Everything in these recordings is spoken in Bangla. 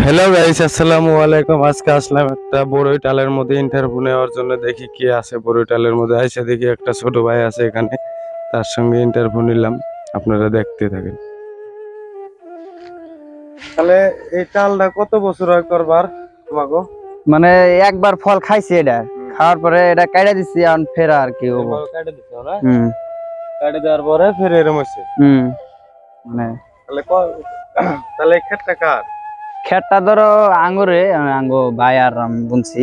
হ্যালো গাইস, আসসালামু আলাইকুম। আজকে আসলাম একটা বড়ইটালের মধ্যে ইন্টারভিউ নেওয়ার জন্য। দেখি কি আছে বড়ইটালের মধ্যে। আইসা দেখি একটা ছোট ভাই আছে এখানে, তার সঙ্গে ইন্টারভিউ নিলাম। আপনারা দেখতে থাকেন। তাহলে এই টালটা কত বছর হয় করবার তোমাকে? মানে একবার ফল খাইছি, এটা খাওয়ার পরে এটা কাইটা দিছি, এখন ফের আর কি হবো। কাটে দিছো না? হুম কাটে দেওয়ার পরে ফের এরম হইছে। হুম মানে তাহলে তাহলে এই ক্ষেতটা কার? খেতটা ধরো আঙ্গুরে, আঙ্গো ভাই আর আমি বুনছি।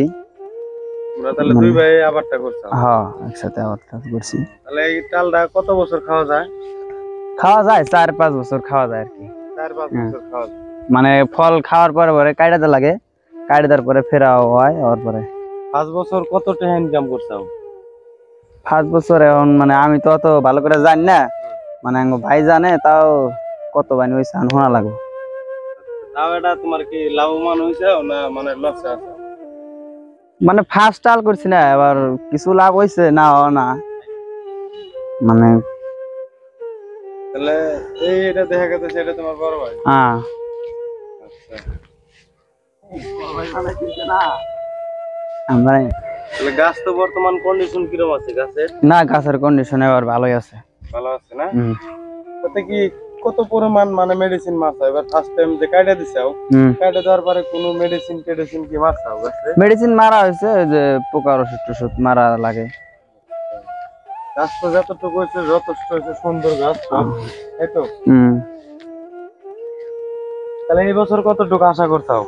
আমরা তাহলে দুই ভাই আবারটা করছি। হ্যাঁ, একসাথে আবার করছি। তাহলে এই টালটা কত বছর খাওয়া যায়? খাওয়া যায় 4-5 বছর খাওয়া যায় আর কি। 4-5 বছর খাওয়া যায়। মানে ফল খাওয়ার পরে পরে কাইটাতে লাগে, কাইটা দেওয়ার পরে ফেরাও হয়। ওর পরে 5 বছর কত টাকা ইনকাম করছো? 5 বছর এখন মানে আমি তো অত ভালো করে জানি না, মানে আঙ্গো ভাই জানে। তাও কত বানি হইছে শোনা লাগবে। তাও এটা তোমার কি লাভবান হয়েছে না মানে লসে আছে? মানে ফার্স্ট টাল করছি না, এবার কিছু লাভ হইছে না না মানে। তাহলে এটা দেখা গেছে সেটা তোমার বড় ভাই? হ্যাঁ। আচ্ছা। আমরা তাহলে গাছ তো বর্তমান কন্ডিশন কিরকম আছে গাছের? না, গাছের কন্ডিশন এবার ভালোই আছে। ভালো আছে না? তাতে কি কত পরিমাণ মানে মেডিসিন মারছো? এবার ফার্স্ট টাইম যে কাইটা দিছাও, কাইটা দেওয়ার পরে কোনো মেডিসিন কি মারছাও গাছে? মেডিসিন মারা হয়েছে, ওই যে পোকার ওষুধ টষুধ মারা লাগে। গাছ তো যতটুকু হয়েছে যথেষ্ট হয়েছে, সুন্দর গাছ সব, তাই তো? তাহলে এই বছর কতটুকু আশা করছাও?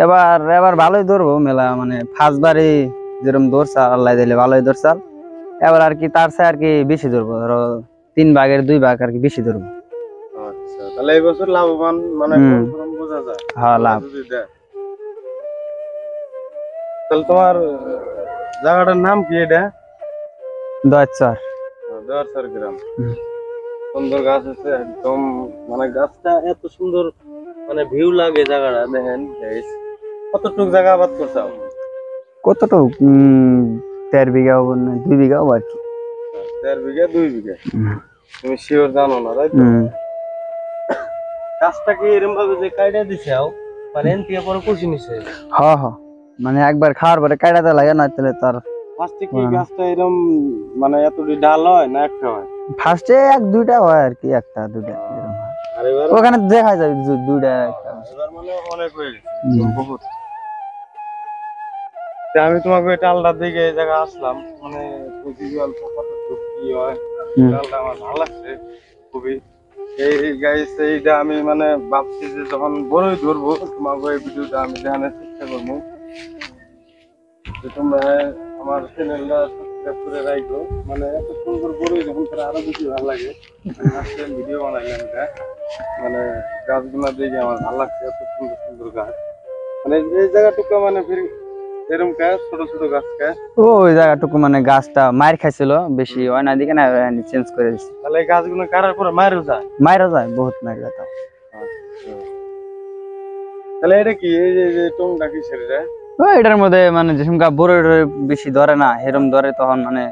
এবার এবার ভালোই ধরবো মেলা, মানে ফার্স্ট বারে যেরকম ধরছাল আল্লাহ দিলে ভালোই ধরছাল। এবার আর কি তার চেয়ে আর কি বেশি ধরবো, ধরো 3 ভাগের 2 ভাগ আর কি বেশি ধরবো। আচ্ছা, তাহলে এই বছর লাভবান মানে কনফার্ম বোঝা যায়। হ্যাঁ, লাভ। তাহলে তোমার জায়গাটার নাম কি? এটা দয়াচর। দয়ারচর গ্রাম। সুন্দর গাছ আছে একদম, মানে গাছটা এত সুন্দর, মানে ভিউ লাগে জায়গাটা। দেখেন কতটুক জায়গা আবাদ করছাও? কতটুক 1.5 বিঘা হবো না 2 বিঘা হবো আর কি। 1.5 বিঘা 2 বিঘা? তুমি শিওর জানো না, তাই তো? গাছটা কি এরকম ভাবে যে কাইটা দিছাও, মানে এনপিয়া পরে কুচি নিছে? হ্যাঁ হ্যাঁ, মানে একবার খাওয়ার পরে কাইটাতে লাগে না, তাহলে তার ফার্স্টে কি গাছটা এরকম মানে এতটি ডাল হয় না একটা হয়? ফার্স্টে 1-2টা হয় আর কি, 1-2টা এরকম হয়। আর এবার ওখানে দেখা যায় 2টা একটা। এবার মানে অনেক হয়ে গেছে, বহুত। আমি তোমাকে ওই টালটার দিকে এই জায়গা আসলাম, মানে খুবই অল্প কতটুকু কি হয়। টালটা আমার ভালো লাগছে খুবই। এই গাইস, এইটা আমি মানে ভাবছি যে যখন বড়ই ধরবো তোমাকে এই ভিডিওটা আমি দেখানোর চেষ্টা করবো, যে তোমরা আমার চ্যানেলটা সাবস্ক্রাইব করে রাখো। মানে এত সুন্দর বড়ই যখন তারা আরো বেশি ভালো লাগে। ভিডিও বানাইলাম এটা, মানে গাছগুলা দেখে আমার ভালো লাগছে, এত সুন্দর সুন্দর গাছ। মানে এই জায়গাটুকু মানে এরকম গাছ, ছোট ছোট গাছ গাছ ওই জায়গাটুকু মানে গাছটা মার খাইছিল, বেশি হয় না দিকে না, চেঞ্জ করে দিছি। তাহলে এই গাছগুলো কাটার পরে মারও যায়? মাইরা যায়, বহুত মাইরা যায়। তাহলে এটা কি এই যে টংটা কিসের এটা? এটার মধ্যে মানে যে সময় বড় বেশি ধরে না, এরম ধরে তখন মানে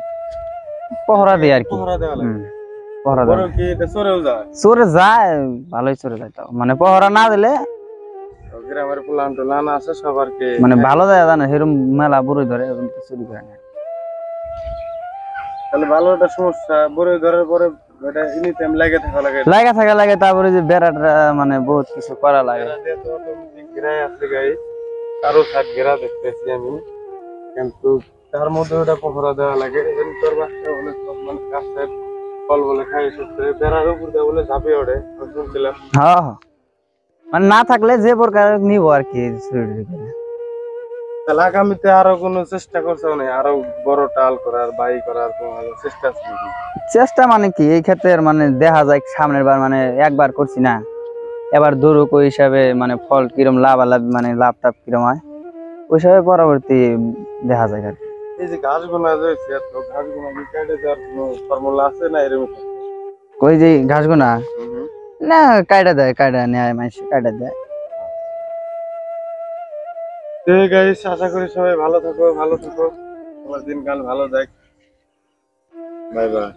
পহরা দেয় আর কি। পহরা দেওয়া লাগে? পহরা বড় দেয়, কি এটা চড়েও যায়? চোরে যায়, ভালোই চোরে যায়। তাও মানে পহরা না দিলে গ্রামের প্লান টোলান আছে সবার কি মানে ভালো যায় জানে, এরম মেলা বড়ই ধরে, এরম তো চুরি করে না। তাহলে ভালো একটা সমস্যা, বড় ধরার পরে এটা এনি টাইম লাগে থাকা লাগে? লাগে তারপরে যে বেড়াটা মানে বহুত কিছু করা লাগে। ঘেরাই আছে গাই, কারো সাইড ঘেরা দেখতেছি আমি, কিন্তু তার মধ্যে ওটা পহরা দেওয়া লাগে। তোর বাচ্চা বলে সব মানে গাছের ফল বলে খাই এসেছে, বেড়ার উপর দিয়ে বলে ঝাঁপিয়ে ওঠে শুনছিলাম। হ্যাঁ, মানে না থাকলে যে প্রকার নিবো আর কি। তাহলে আগামীতে আরো কোনো চেষ্টা করছো না, আরো বড় টাল করার বাই করার কোনো চেষ্টা আছে নাকি? চেষ্টা মানে কি, এই ক্ষেত্রে মানে দেখা যায় সামনের বার মানে একবার করছি না, এবার ধরুক ওই হিসাবে মানে ফল কিরম লাভ মানে লাভ টাভ কিরম হয় ওই হিসাবে পরবর্তী দেখা যায় আর কি। এই যে ঘাসগুলো রয়েছে, এত ঘাসগুলো কি কেটে দেওয়ার কোনো ফর্মুলা আছে না এরকম? ওই যে ঘাসগুনা না, কায়দা নেয় মানুষ, কায়দা দেয়। ঠিক আছে, আশা করি সবাই ভালো থাকো, তোমার দিনকাল ভালো যাক। Bye bye.